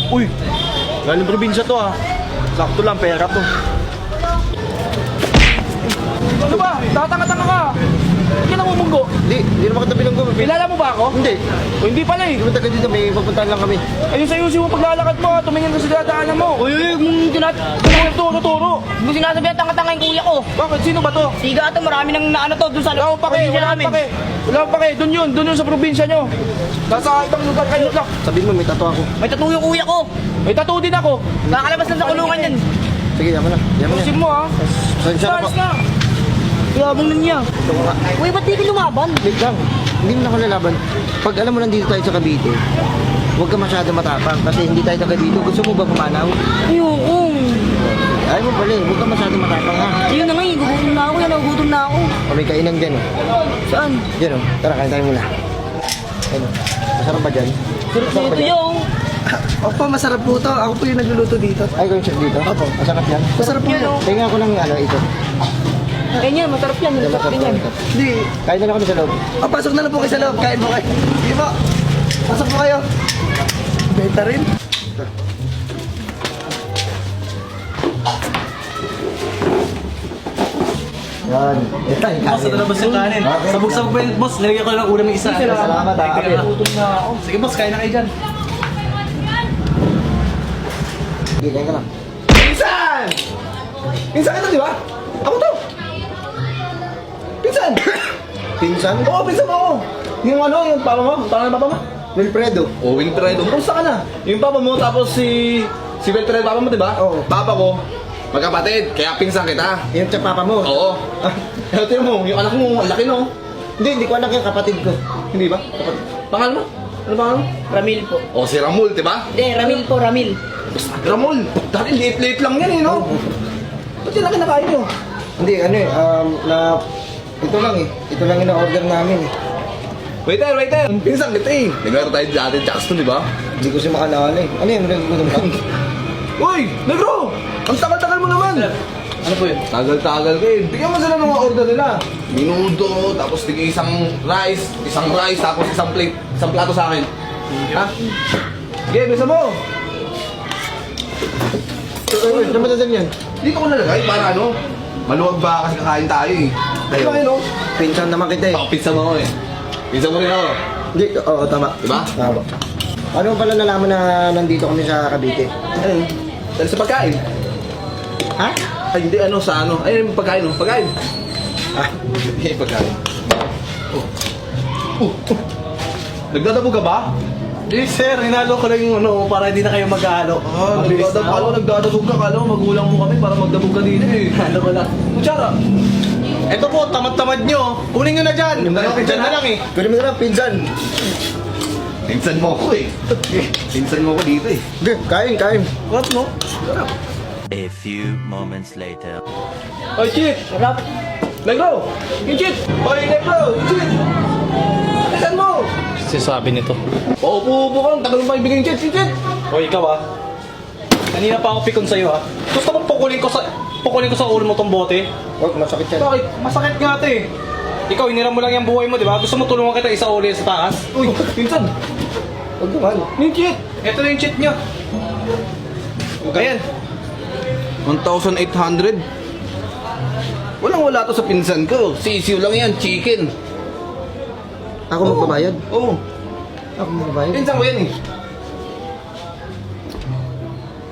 Uy, galing probinsya to ah. Sakto lang, pera to. Ano ba? Tatanga-tanga ka. Hindi ka namumunggo. Hindi naman kita bilanggo. Kilala mo ba ako? Hindi. O hindi pala eh. Hindi mo taga dito, may pupuntahan lang kami. Ayun sa'yo mo paglalakad mo. Tumingin ka sa dadaanan mo. Uy, turo. Hindi sinasabi ang tanga-tanga yung kuya ko. Bakit? Sino ba to? Siga ito, marami nang naano to doon sa Wala akong pake, probinsya wala akong pake. Wala akong pake. Doon yun sa probinsya nyo. Nasa ibang lugar kayo lang. Sabihin mo, may tato ako. May tattoo yung kuya ko. May tattoo din ako. Kakalabas lang sa kulungan yan. Sige, yaman na. Pusin mo ha. Sensya na po. Ayos na. Yabang na niya. Uy, ba't di ka lumaban? Wait lang. Hindi mo na ako lalaban. Pag alam mo nandito tayo sa Cavite, huwag ka masyado matapang kasi hindi tayo taga dito. Gusto mo ba pumanaw? Ayoko. Ay mo pala, huwag ka masyado matapang ha. Ayun na nga, gugutom na ako. Nagugutom na ako. O may kainan dyan Saan? Dyan Tara, kain tayo muna. Ayun Masarap ba dyan? Sarap na ito yung. Opo, masarap po to. Ako po yung nagluluto dito. Ay, ko yung chef dito? Opo. Masarap yan? Masarap yan, oh. Tingnan ko ng ito. Ganyan, masarap yan. Masarap din yan. Hindi. Kain na lang kami sa loob. Pasok na lang po kayo sa loob. Kain po kayo. Sige po. Pasok po kayo. Benta rin. Yan. Ito, Boss, ito na boss yung kanin. Sabog-sabog pa yun, boss. Nilagyan ko na ng ulam yung isa. Salamat, ha. Gutom na ako. Sige, boss, kain na kayo dyan. Sige, kain ka lang. Pinsan! Pinsan ka to, di ba? Ako to! Pinsan! Pinsan? Oo, pinsan mo ako! Yung yung papa mo? Pangalan ng papa mo? Wilfredo. Oh, Wilfredo. Kumusta ka na? Yung papa mo, tapos si Wilfredo, papa mo, di ba? Oo. Papa ko, magkapatid, kaya pinsan kita. Yung sa papa mo? Oo. Ito mo, yung anak mo, ang laki no? Hindi ko anak yung kapatid ko. Hindi ba? Pangalan mo? Ano pangalan mo? Ramil po. Oh, si Ramul, di ba? Hindi, Ramil po, Ramil. Ramul, dahil liit-liit lang yan eh, no? Ba't yung laki na kain nyo? Hindi, ito lang Ito lang yung order namin eh. Waiter! Pinsan kita eh. Naglaro tayo dati Jackson, di ba? Hindi ko siya makalala eh. Ano yun? Nagkutom ka? Uy! Negro! Ang tagal-tagal mo naman! Ano po yun? Tagal-tagal ka eh. Bigyan mo sila ng mga order nila. Minudo, tapos tigil isang rice, tapos isang plate, isang plato sa akin. Ha? Sige, bisa mo! Ano ba dadal yan? Dito ko nalagay para ano? Maluwag ba kasi kakain tayo eh. Ayun. Ayun, no? Pinsan naman kita eh. Pizza mo ako eh. Pizza mo rin ako. Hindi, oo, tama. Diba? Tama. Ano pala nalaman na nandito kami sa Cavite? Ayun. Dahil sa pagkain. Ha? Ay, hindi ano, sa ano. Ayun, yung pagkain, no? Pagkain. Ah, Yung pagkain. Nagdadabo ka ba? Hindi, sir. Hinalo ko lang yung ano, para hindi na kayo mag-halo. Mabilis na ako. Nagdadabog ka. Kala mo, magulang mo kami para magdabog ka din eh. Halo ko lang. Kutsara. Ito po, tamad-tamad nyo. Kunin nyo na dyan. Dyan na lang eh. pwede mo na lang, pinsan. Pinsan mo ako eh. Pinsan mo ako dito eh. Hindi, kain. What mo? A few moments later. Oy, Chit! Sarap. Negro! Yung Chit! Oy, Negro! Yung Chit! Pinsan mo! Sinasabi nito. Paupo-upo ka lang. Tagal mo pa ibigay yung Chit. Yung Chit! O, ikaw ah. Kanina pa ako pikon sa'yo ah. Gusto mong pukulin ko sa ulo mo tong bote? Huwag, masakit yan. Bakit? Masakit nga ito eh. Ikaw, hiniram mo lang yung buhay mo, di ba? Gusto mo tulungan kita isa uli sa taas? Uy, pinsan! Huwag naman. Yung Chit! Ito na yung cheat nyo. Ayan. 1,800? Walang-wala to sa pinsan ko. Sisiw lang yan, chicken. Ako magbabayad? Oo. Ako magbabayad? Pinsan ko yan eh.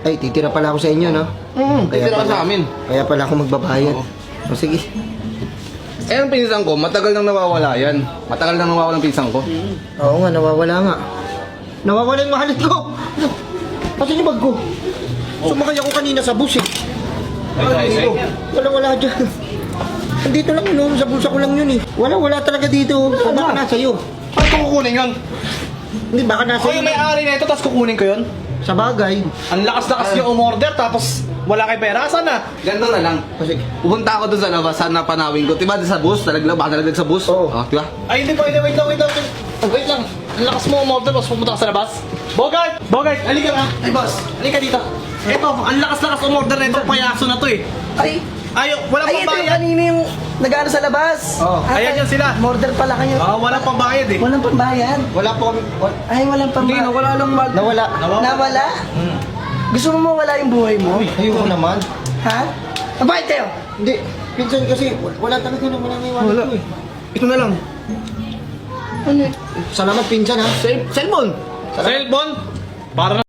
Ay, titira pala ako sa inyo, no? Titira ka sa amin. Kaya pala ako magbabayad. Oo. O, sige. Eh, ang pinsan ko, matagal nang nawawala yan. Matagal nang nawawala ang pinsan ko. Oo nga, nawawala nga. Nawawala yung mahalit ko! Kasi yung bag ko. Sumakay ako kanina sa bus eh. Wala dyan. Andito lang yun, sa bulsa ko lang yun eh. Wala talaga dito. Baka nasa iyo. Paano ko kukunin yun? Hindi, baka nasa O iyo. yung may-ari na ito, tapos kukunin ko yun? Sa bagay. Ang lakas-lakas nyo umorder, tapos wala kay pera. Saan na? Ganito na lang. O, sige. Pupunta ako doon sa labas, sana panawin ko. Diba sa bus? Baka nalaglag sa bus? Oo. Diba? Ay, hindi pa. Wait lang. Ang lakas mo umorder, tapos pupunta ka sa labas. Bogart! Halika nga. Ay, boss. Halika dito. Ito, ang lakas-lakas umorder na itong payaso na to eh. Ay, Ayaw, wala ay, pang ito yung bayad. kanina yung Nag-ano sa labas? Oo. Ayan yan sila. Murder pala kayo. Walang pambayad eh. Walang pambayad. Wala po kami. Ay, walang pambayad. wala lang mal. Nawala. Nawala? Gusto mo mawala yung buhay mo? Ayoko naman. Ha? Mabait kayo? Hindi. Pinsan kasi, wala talaga naman ang iwanan ko eh. Ito na lang. Ano? Salamat pinsan ha. Cellphone. Cellphone? Para